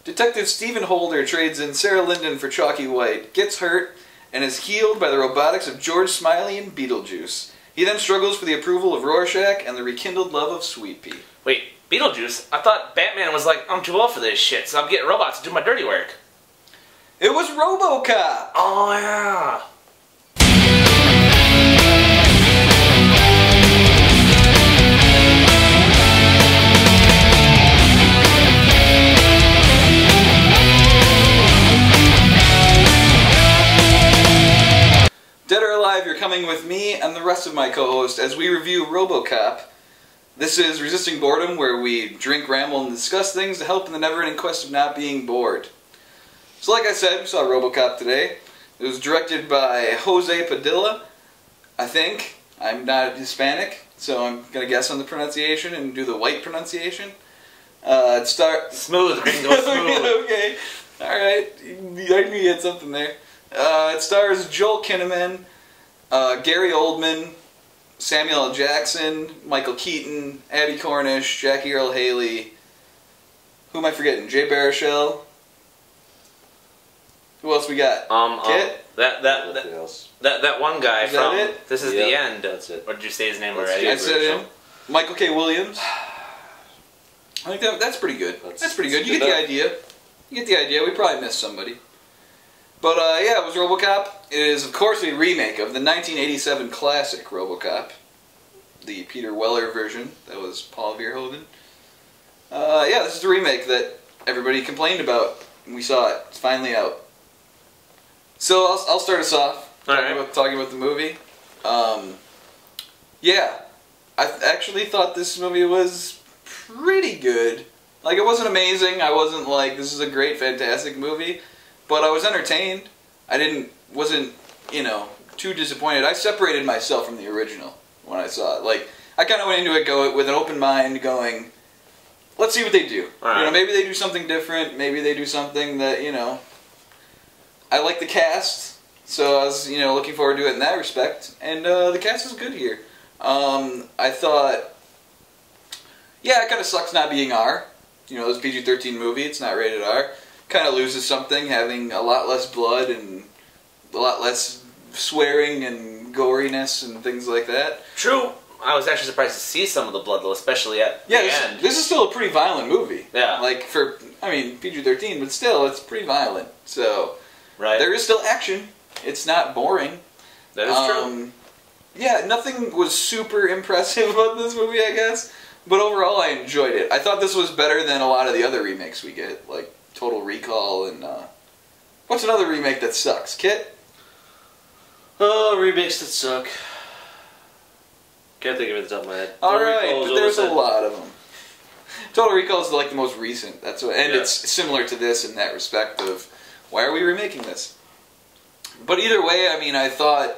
Detective Stephen Holder trades in Sarah Linden for Chalky White, gets hurt, and is healed by the robotics of George Smiley and Beetlejuice. He then struggles for the approval of Rorschach and the rekindled love of Sweet Pea. Wait, Beetlejuice? I thought Batman was like, I'm too old for this shit, so I'm getting robots to do my dirty work. It was RoboCop! Oh, yeah. Dead or Alive, you're coming with me and the rest of my co-host as we review RoboCop. This is Resisting Boredom, where we drink, ramble, and discuss things to help in the never-ending quest of not being bored. So like I said, we saw RoboCop today. It was directed by Jose Padilla, I think. I'm not Hispanic, so I'm going to guess on the pronunciation and do the white pronunciation. Smooth, gringo, smooth. Okay, alright. I knew you had something there. It stars Joel Kinnaman, Gary Oldman, Samuel L. Jackson, Michael Keaton, Abby Cornish, Jackie Earle Haley. Who am I forgetting? Jay Baruchel. Who else we got? Kit? That one guy is from that it? This Is Yep, the End. that's it. Or did you say his name That's already? I said him. Michael K. Williams. I think that's pretty good. That's pretty good. You get the idea. You get the idea. We probably missed somebody. But yeah, it was RoboCop. It is, of course, a remake of the 1987 classic RoboCop. The Peter Weller version. That was Paul Verhoeven. Yeah, this is the remake that everybody complained about. We saw it. It's finally out. So I'll start us off talking about the movie. Yeah, I actually thought this movie was pretty good. Like, it wasn't amazing. I wasn't like, this is a great, fantastic movie. But I was entertained. I wasn't, too disappointed. I separated myself from the original when I saw it. Like, I kind of went into it with an open mind, going, let's see what they do. Right. Maybe they do something different. Maybe they do something that, I like the cast, so I was, looking forward to it in that respect. And the cast is good here. I thought, yeah, it kind of sucks not being R. It's a PG-13 movie. It's not rated R. Kind of loses something, having a lot less blood and a lot less swearing and goriness and things like that. True. I was actually surprised to see some of the blood, though, especially at the end. This is still a pretty violent movie. Yeah. Like, PG-13, but still, it's pretty violent. So, right. There is still action. It's not boring. That is true. Yeah, nothing was super impressive about this movie, I guess. But overall, I enjoyed it. I thought this was better than a lot of the other remakes we get, like Total Recall and, what's another remake that sucks? Kit? Oh, remakes that suck. Can't think of it at the top of my head. Alright, but there's a lot of them. Total Recall is like the most recent. That's what, and it's similar to this in that respect of, why are we remaking this? But either way, I thought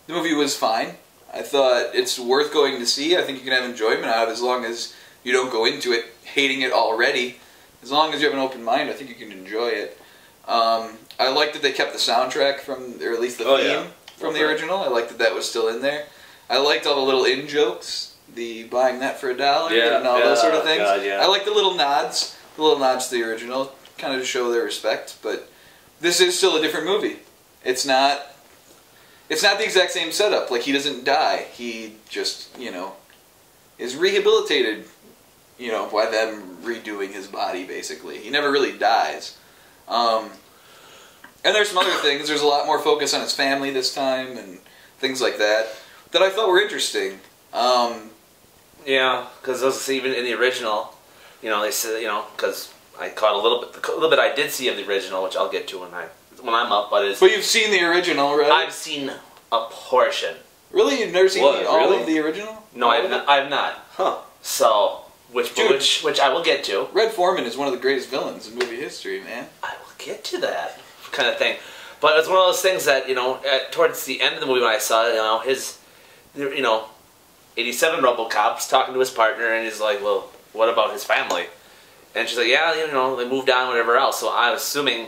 the movie was fine. I thought it's worth going to see. I think you can have enjoyment out of it as long as you don't go into it hating it already. As long as you have an open mind, I think you can enjoy it. I liked that they kept the soundtrack or at least the theme from the original. I liked that was still in there. I liked all the little in-jokes, the buying that for $1 and all those sort of things. God, yeah. I like the little nods to the original, kind of to show their respect, but this is still a different movie. It's not the exact same setup. Like, he doesn't die. He just, is rehabilitated, by them redoing his body, basically. He never really dies. And there's some other things. There's a lot more focus on his family this time and things like that I thought were interesting. Yeah, because even in the original, they said, because I caught a little bit I did see of the original, which I'll get to when I'm up. But you've seen the original, right? I've seen a portion. Really, you've never seen all of the original? No, I have not. Huh? So, which I will get to. Red Foreman is one of the greatest villains in movie history, man. I will get to that kind of thing. But it's one of those things that towards the end of the movie when I saw it, his 87 RoboCop's talking to his partner, and he's like, well, what about his family? And she's like, yeah, they moved on, whatever else. So I'm assuming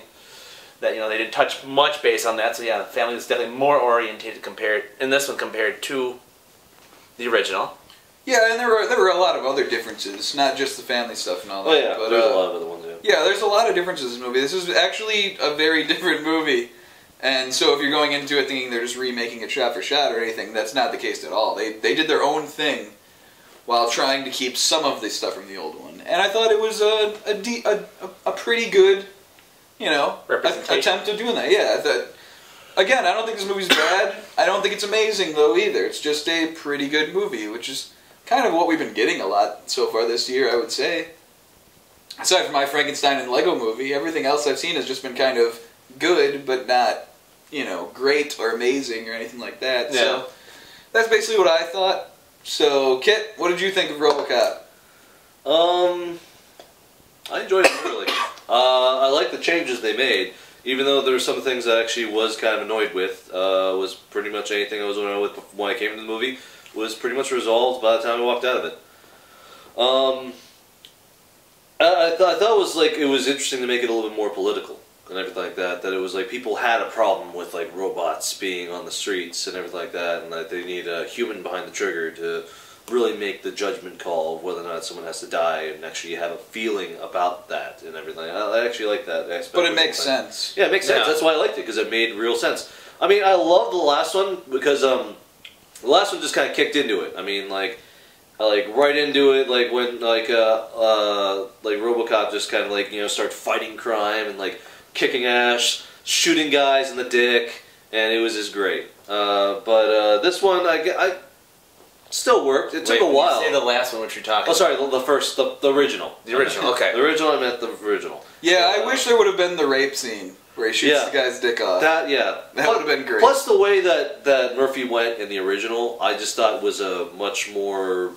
that, they didn't touch much base on that. So yeah, the family was definitely more orientated in this one compared to the original. Yeah, and there were a lot of other differences, not just the family stuff and all that. Oh yeah, but, there's a lot of other ones, yeah. Yeah, there's a lot of differences in this movie. This is actually a very different movie. And so if you're going into it thinking they're just remaking it shot for shot or anything, that's not the case at all. They did their own thing while trying to keep some of the stuff from the old one. And I thought it was a pretty good, you know, attempt at doing that. Yeah, again, I don't think this movie's bad. I don't think it's amazing, though, either. It's just a pretty good movie, which is kind of what we've been getting a lot so far this year, I would say. Aside from my Frankenstein and Lego movie, everything else I've seen has just been kind of good, but not, you know, great or amazing or anything like that. Yeah. So that's basically what I thought. So, Kit, what did you think of RoboCop? I enjoyed it really. I like the changes they made, even though there were some things I actually was kind of annoyed with. Was pretty much anything I was annoyed with when I came to the movie was pretty much resolved by the time I walked out of it. I thought it was like it was interesting to make it a little bit more political and everything like that. That it was like people had a problem with like robots being on the streets and everything like that, and that they need a human behind the trigger to really make the judgment call of whether or not someone has to die and actually have a feeling about that and everything. I actually like that aspect. But it makes sense. Yeah, it makes sense. That's why I liked it, because it made real sense. I mean, I love the last one because the last one just kind of kicked into it. I mean, like right into it, like when like RoboCop just kind of like, you know, started fighting crime and like kicking ass, shooting guys in the dick, and it was just great. But this one, I still worked. It took a while. Say the last one, what you're talking about. Oh, sorry, the original. The original, okay. The original, I meant the original. Yeah, I wish there would have been the rape scene where he shoots the guy's dick off. That would have been great. Plus the way that Murphy went in the original, I just thought was a much more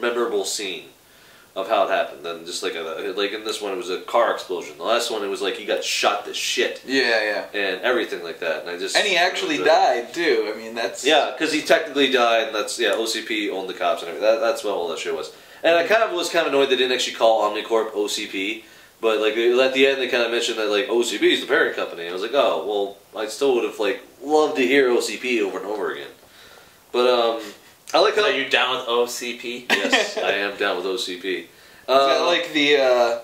memorable scene of how it happened than just like in this one it was a car explosion. The last one it was like he got shot to shit. Yeah. And everything like that. And he actually died too. I mean that's because he technically died. And that's OCP owned the cops and everything. That's what all that shit was. And I was kind of annoyed they didn't actually call Omnicorp OCP. But like at the end they kind of mentioned that like OCP is the parent company. I was like, oh well, I still would have like loved to hear OCP over and over again. But I like how... Are you down with OCP? Yes, I am down with OCP. Is that like the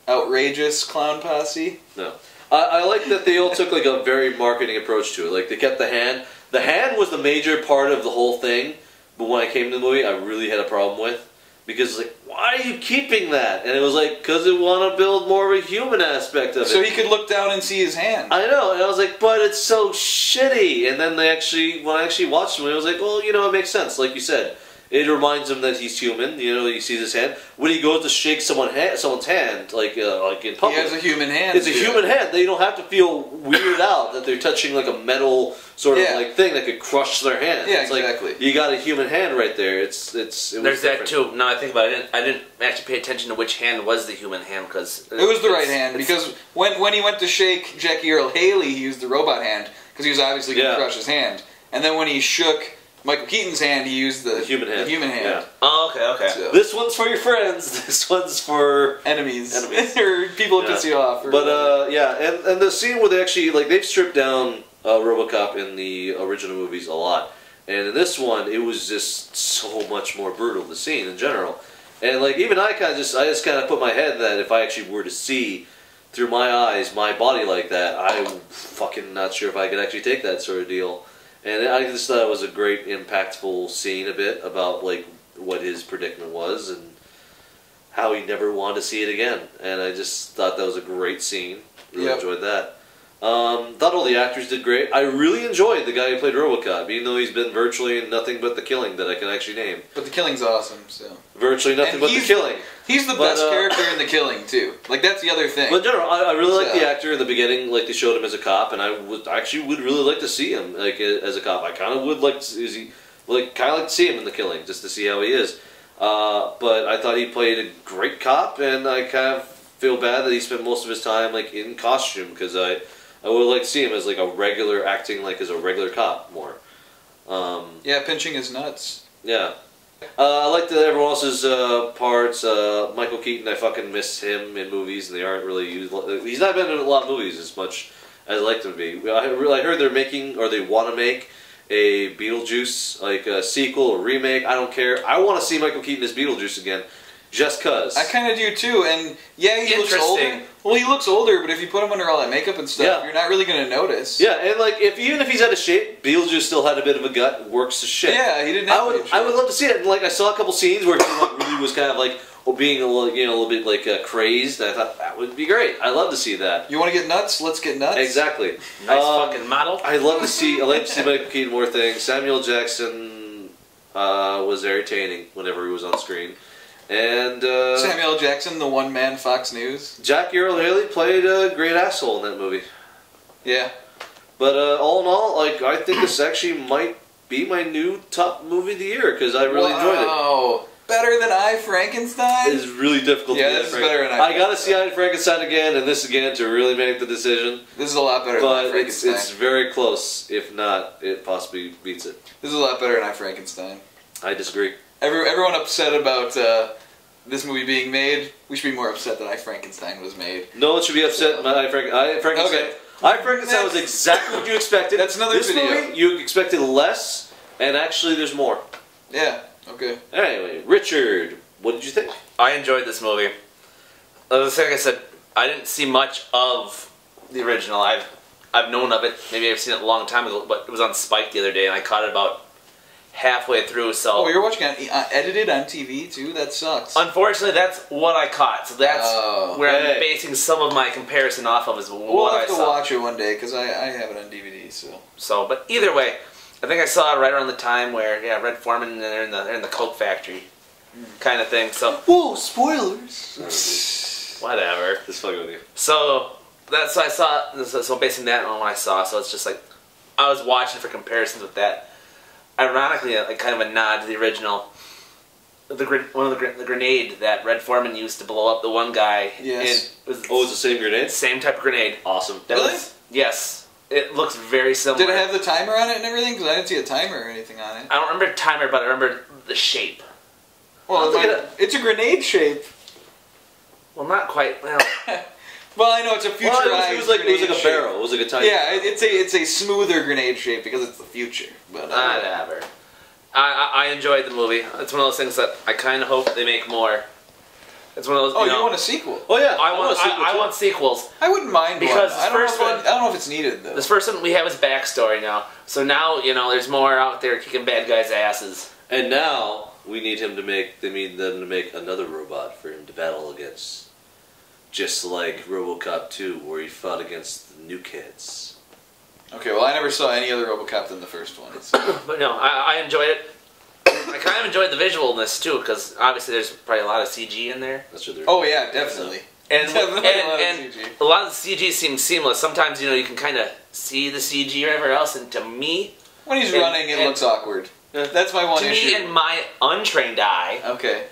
outrageous clown posse? No. I like that they all took like a very marketing approach to it. Like they kept the hand. The hand was the major part of the whole thing, but when I came to the movie, I really had a problem with. Because like, why are you keeping that? And it was like, because they want to build more of a human aspect of it. So he could look down and see his hand. I know, and I was like, but it's so shitty. And then when I actually watched the movie, I was like, well, you know, it makes sense. Like you said, it reminds him that he's human. You know, he sees his hand. When he goes to shake someone's hand, like in public, he has a human hand. It's a human hand. They don't have to feel weirded out that they're touching like a metal sort of like thing that could crush their hand. Yeah, it's exactly. Like, you got a human hand right there. There's that too. Now I think about it, I didn't actually pay attention to which hand was the human hand because it was the right hand. Because when he went to shake Jackie Earle Haley, he used the robot hand because he was obviously going to crush his hand. And then when he shook Michael Keaton's hand, he used the human hand. Yeah. Oh, okay. So, this one's for your friends. This one's for enemies. Or people who piss you off. But and the scene where they actually they've stripped down RoboCop in the original movies a lot, and in this one it was just so much more brutal. The scene in general, and like even I just kind of put my head that if I actually were to see through my eyes my body like that, I'm fucking not sure if I could actually take that sort of deal. And I just thought it was a great, impactful scene a bit about like what his predicament was and how he never wanted to see it again. And I just thought that was a great scene. Really enjoyed that. Thought all the actors did great. I really enjoyed the guy who played RoboCop, even though he's been virtually in nothing but The Killing that I can actually name. But The Killing's awesome, so. Virtually nothing but The Killing. He's the best character in The Killing, too. Like, that's the other thing. But in general, I really like the actor in the beginning, like they showed him as a cop, and I actually would really like to see him like as a cop. I kind of would like to, like to see him in The Killing, just to see how he is. But I thought he played a great cop, and I kind of feel bad that he spent most of his time like in costume, because I would like to see him as like a regular, acting like as a regular cop more. Yeah, pinching his nuts. Yeah. I liked everyone else's parts. Michael Keaton, I fucking miss him in movies, and they aren't really used. He's not been in a lot of movies as much as I'd like to be. I heard they're making, or they want to make, a Beetlejuice like a sequel or remake. I don't care. I want to see Michael Keaton as Beetlejuice again. just cause. I kind of do too, and yeah, he looks older. Well, he looks older, but if you put him under all that makeup and stuff, you're not really going to notice. Yeah, and like even if he's out of shape, Beetlejuice still had a bit of a gut, works as shit. Yeah, he didn't. I would love to see it. And like I saw a couple scenes where he like really was kind of like being a little bit like crazed. I thought that would be great. I love to see that. You want to get nuts? Let's get nuts. Exactly. Nice fucking model. I like to see Michael Keaton more things. Samuel Jackson was entertaining whenever he was on screen. And Samuel L. Jackson, the one-man Fox News. Jackie Earle Haley played a great asshole in that movie. Yeah. But all in all, like I think this actually might be my new top movie of the year because I really enjoyed it. Oh, better than I, Frankenstein? It's really difficult to get. This is better than I gotta see I, Frankenstein again and this again to really make the decision. This is a lot better than I, Frankenstein. But it's very close. If not, it possibly beats it. This is a lot better than I, Frankenstein. I disagree. Everyone upset about this movie being made. We should be more upset that I, Frankenstein was made. No one should be upset. I, Frankenstein. Okay. I, Frankenstein was exactly what you expected. That's another video. This movie, you expected less, and actually there's more. Yeah, okay. Anyway, Richard, what did you think? I enjoyed this movie. Like I said, I didn't see much of the original. I've known of it. Maybe I've seen it a long time ago, but it was on Spike the other day, and I caught it about halfway through. So oh, you're watching it edited on TV too? That sucks. Unfortunately, that's what I caught. So that's where I'm basing some of my comparison off of is what I saw. We'll have to watch it one day because I have it on DVD. So, but either way, I think I saw it right around the time where Red Foreman and they're in the Coke factory, kind of thing. So whoa, spoilers. Whatever. Just fucking with you. So that's what I saw. So basing that on what I saw, so it's just like I was watching for comparisons with that. Ironically, like kind of a nod to the original. The grenade that Red Foreman used to blow up the one guy. Yes. It's the same grenade? Same type of grenade. Awesome. Really? Yes. It looks very similar. Did it have the timer on it and everything? Because I didn't see a timer or anything on it. I don't remember timer, but I remember the shape. Well, it's a grenade shape. Well, not quite. Well, well, I know it's a futurized. Well, it was like a barrel. It was like a tiny. Yeah, it's a smoother grenade shape because it's the future. But whatever. I enjoyed the movie. It's one of those things that I kind of hope they make more. It's one of those. Oh, you want a sequel? Oh yeah, I want sequels. I wouldn't mind because one. I don't know if it's needed though. This first one we have his backstory now, so now there's more out there kicking bad guys' asses. And now we need him to make. They need them to make another robot for him to battle against. Just like RoboCop 2, where he fought against the new kids. Okay, well, I never saw any other RoboCop than the first one. So. But no, I enjoyed it. I kind of enjoyed the visualness too, because obviously there's probably a lot of CG in there. That's what they're. Oh yeah, definitely. And a lot of the CG seems seamless. Sometimes you can kind of see the CG or whatever else, and to me, when he's running, it looks awkward. That's my one issue. To me, in my untrained eye, okay.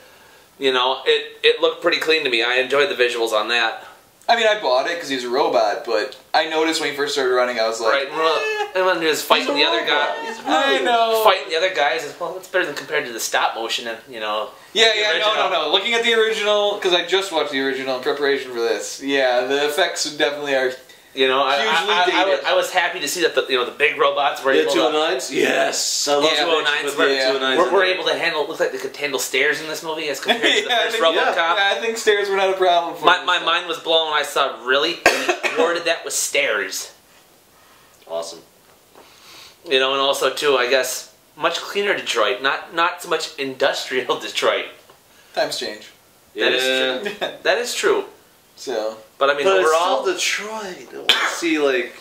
It looked pretty clean to me. I enjoyed the visuals on that. I mean, I bought it because he's a robot, but I noticed when he first started running, I was like, right. And when he was fighting the other guy, I know. Fighting the other guys is it's better than compared to the stop motion and Yeah, no. Looking at the original, because I just watched the original in preparation for this. Yeah, the effects definitely are. Hugely dated. I was happy to see that the big robots were able to... 209s? Yes! I love 209s. We're able to handle... It looks like they could handle stairs in this movie as compared to the first RoboCop. Yeah, I think stairs were not a problem for my mind was blown when I saw, really? He worded that with stairs. Awesome. And also, too, I guess, much cleaner Detroit. Not so much industrial Detroit. Times change. That is true. That is true. So... But I mean, overall, it's still Detroit. I want to see like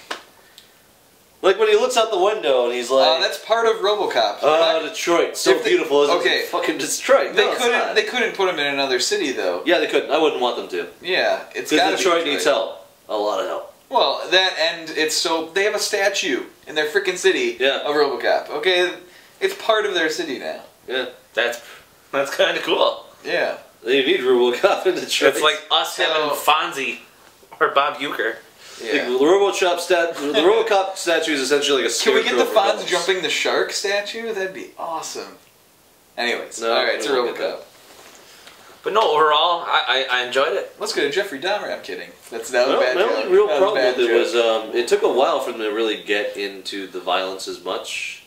when he looks out the window and he's like, that's part of RoboCop. Detroit, so beautiful, isn't it? Fucking Detroit. They couldn't put him in another city though. Yeah, they couldn't. I wouldn't want them to. Yeah, it's because Detroit needs help, a lot of help. Well, that and they have a statue in their freaking city of RoboCop. Okay, it's part of their city now. Yeah, that's kind of cool. Yeah. They need RoboCop in Detroit. It's like us having Fonzie or Bob Uecker. Yeah. The RoboCop statue is essentially like a scarecrow. Can we get the Fonz jumping the shark statue? That'd be awesome. Anyways, alright, it's a RoboCop. But no, overall, I enjoyed it. Let's go to Jeffrey Dahmer. I'm kidding. That was a bad joke. My only real problem with it was it took a while for them to really get into the violence as much.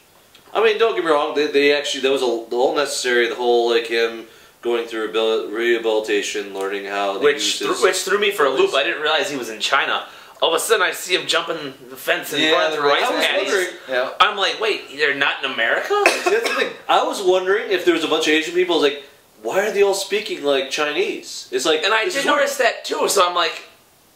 I mean, don't get me wrong. They actually, that was the whole necessary. The whole like him going through rehabilitation, learning how to which threw me for a loop. I didn't realize he was in China. All of a sudden, I see him jumping the fence and running through rice paddies. Yeah. I'm like, wait, they're not in America? See, that's the thing. I was wondering if there was a bunch of Asian people. I was like, why are they all speaking like Chinese? It's like, and I did notice that too. So I'm like,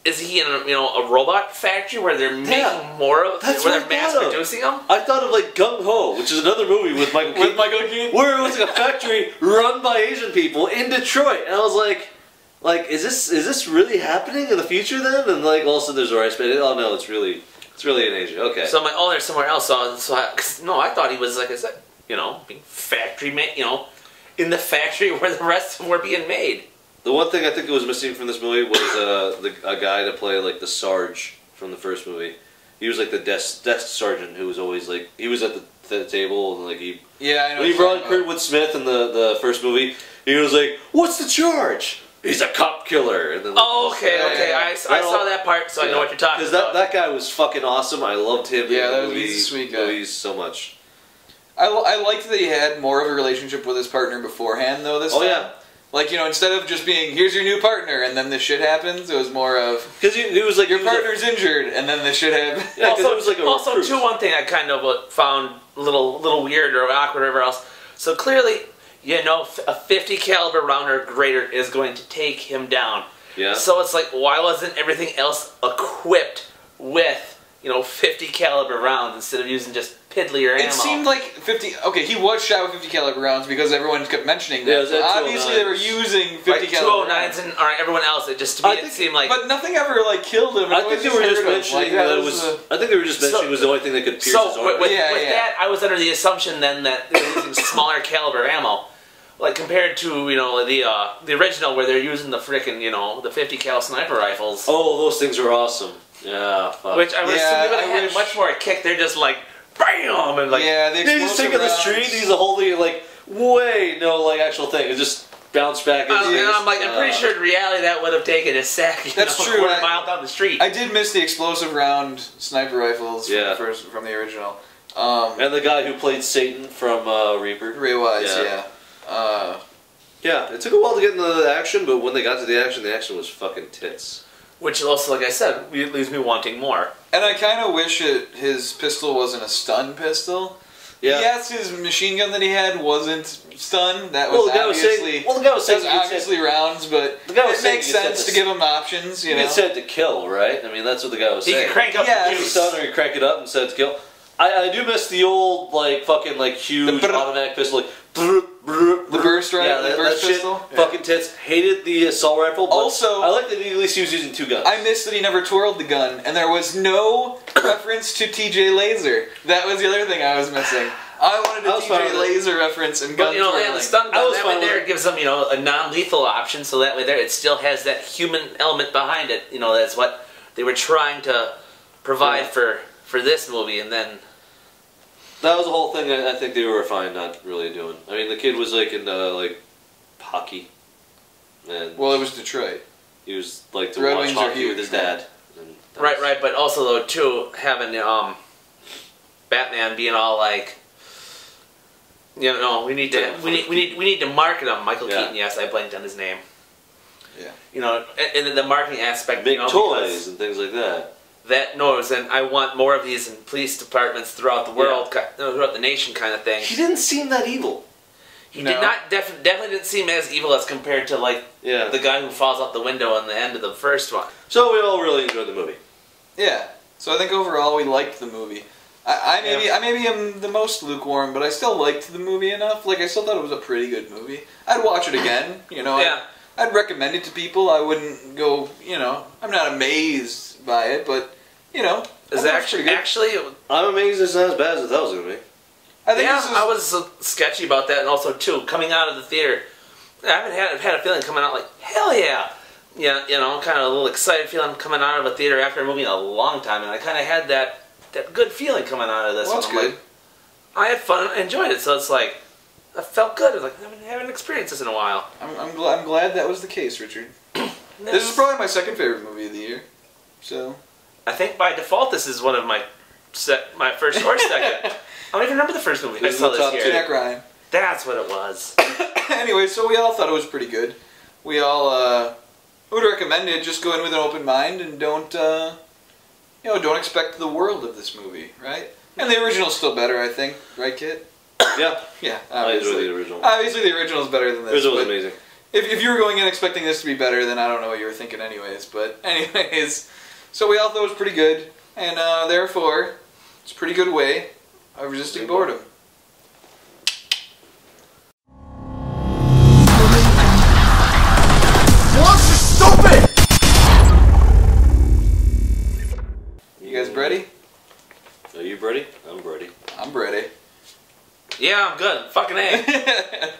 is he in a robot factory where they're making more of? That's where they're mass producing them? I thought of like Gung Ho, which is another movie with Michael Keaton. Where it was like a factory run by Asian people in Detroit, and I was like, is this really happening in the future then? And like, also there's a rice paddy. Oh no, it's really in Asia. Okay. So I'm like, oh, there's somewhere else. So I thought he was, like I said, being factory made, in the factory where the rest of them were being made. The one thing I think that was missing from this movie was a guy to play like the Sarge from the first movie. He was like the desk sergeant who was always like, he was at the table and like he. Yeah, I know. When he brought in Kurtwood Smith in the first movie, he was like, "What's the charge?" He's a cop killer. And then, like, okay. I saw that part, so I know what you're talking about. Because that guy was fucking awesome. I loved him. Yeah, he's a sweet guy. Movies so much. I liked that he had more of a relationship with his partner beforehand, though. This time. Yeah. Like, instead of just being, here's your new partner, and then this shit happens, it was more of... Because he was like... Your partner's injured, and then this shit happens. Yeah, also, it was like too, one thing I kind of found a little weird or awkward or whatever else. So clearly, a 50 caliber round or greater is going to take him down. Yeah. So it's like, why wasn't everything else equipped with, 50 caliber rounds instead of using just piddlier ammo? It seemed like 50... Okay, he was shot with 50 caliber rounds because everyone kept mentioning that. Yeah, so obviously they were using 50 caliber rounds. 209s and everyone else. It seemed like... But nothing ever, sealed him. I think they were just mentioning that it was... I think they were just mentioning it was the only thing that could pierce his arm. With that, I was under the assumption then that they were using smaller caliber ammo. Like, compared to, the original where they're using the frickin', the 50 cal sniper rifles. Oh, those things are awesome. Yeah, fuck. Which I would assume they would have had much more a kick. They're just like, BAM! And like, they just take on the street, they use the whole thing, like, actual thing. It just bounced back. And I'm like, I'm pretty sure in reality that would have taken a second. That's true. A quarter mile down the street. I did miss the explosive round sniper rifles from the original. And the guy who played Satan from Reaper. Ray Wise, yeah, it took a while to get into the action, but when they got to the action was fucking tits. Which also, like I said, leaves me wanting more. And I kind of wish his pistol wasn't a stun pistol. Yeah. Yes, his machine gun that he had wasn't stun. That was obviously rounds, but it makes sense to give him options. You said to kill, right? I mean, that's what the guy was saying. He can crank up the juice. Stun or you crank it up and said to kill. I do miss the old huge automatic pistol. The burst rifle, the burst pistol. Fucking tits. Hated the assault rifle. But also, I like that he at least was using two guns. I missed that he never twirled the gun, and there was no reference to TJ Laser. That was the other thing I was missing. I wanted a TJ Laser reference and gun twirling. The stun gun, that way there gives them, a non-lethal option, so that way there it still has that human element behind it. That's what they were trying to provide for this movie, and then... That was the whole thing I think they were fine not really doing. I mean, the kid was into hockey. And well, it was Detroit. He was to watch hockey with his dad. Right, but also though too, having Batman being all like, we need to market him. Michael Keaton, yes, I blanked on his name. Yeah. And the marketing aspect, big toys and things like that. That knows, and I want more of these in police departments throughout the world, throughout the nation, kind of thing. He didn't seem that evil. He did not definitely didn't seem as evil as compared to the guy who falls out the window on the end of the first one. So we all really enjoyed the movie. Yeah. So I think overall we liked the movie. I maybe am the most lukewarm, but I still liked the movie enough. I still thought it was a pretty good movie. I'd watch it again. I'd recommend it to people. I wouldn't go. I'm not amazed by it, but. Is actually I'm amazed it's not as bad as I thought it was going to be. I was sketchy about that, and also too coming out of the theater, I've had a feeling coming out like hell yeah, kind of a little excited feeling coming out of a theater after a movie in a long time, and I kind of had that good feeling coming out of this. Well, that's good. I had fun, I enjoyed it, so it's like I felt good. I haven't experienced this in a while. I'm glad that was the case, Richard. This is probably my second favorite movie of the year. So. I think by default this is one of my first or second. I don't even remember the first movie I saw this year. Jack Ryan. That's what it was. Anyway, so we all thought it was pretty good. We all would recommend it. Just go in with an open mind and don't expect the world of this movie, right? And the original's still better, I think, right, Kit? Yeah. Yeah, I enjoy the original. Obviously, the original's better than this. The original was amazing. If you were going in expecting this to be better, then I don't know what you were thinking anyways. But anyways, so we all thought it was pretty good. And therefore, it's a pretty good way of resisting boredom. What's stupid? You guys ready? Are you ready? I'm ready. I'm ready. Yeah, I'm good. Fucking A.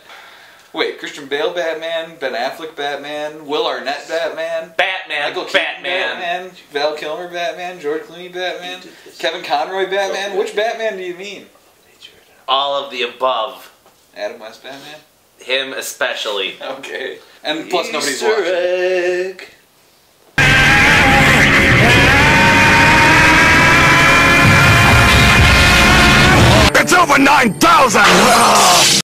Wait, Christian Bale Batman, Ben Affleck Batman, Will Arnett Batman, Batman, Michael Keaton Batman. Batman, Val Kilmer Batman, George Clooney Batman, Kevin Conroy Batman. Which Batman do you mean? All of the above. Adam West Batman? Him especially. Okay. And plus nobody's Easter watching. egg. It's over 9,000!